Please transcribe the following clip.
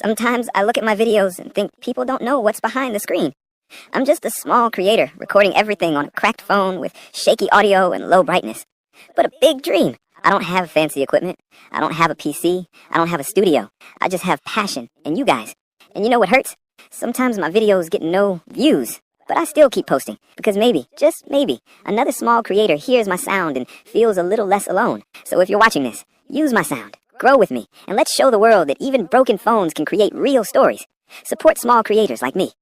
Sometimes I look at my videos and think people don't know what's behind the screen. I'm just a small creator recording everything on a cracked phone with shaky audio and low brightness. But a big dream. I don't have fancy equipment. I don't have a PC. I don't have a studio. I just have passion and you guys. And you know what hurts? Sometimes my videos get no views. But I still keep posting, because maybe, just maybe, another small creator hears my sound and feels a little less alone. So if you're watching this, use my sound, grow with me, and let's show the world that even broken phones can create real stories. Support small creators like me.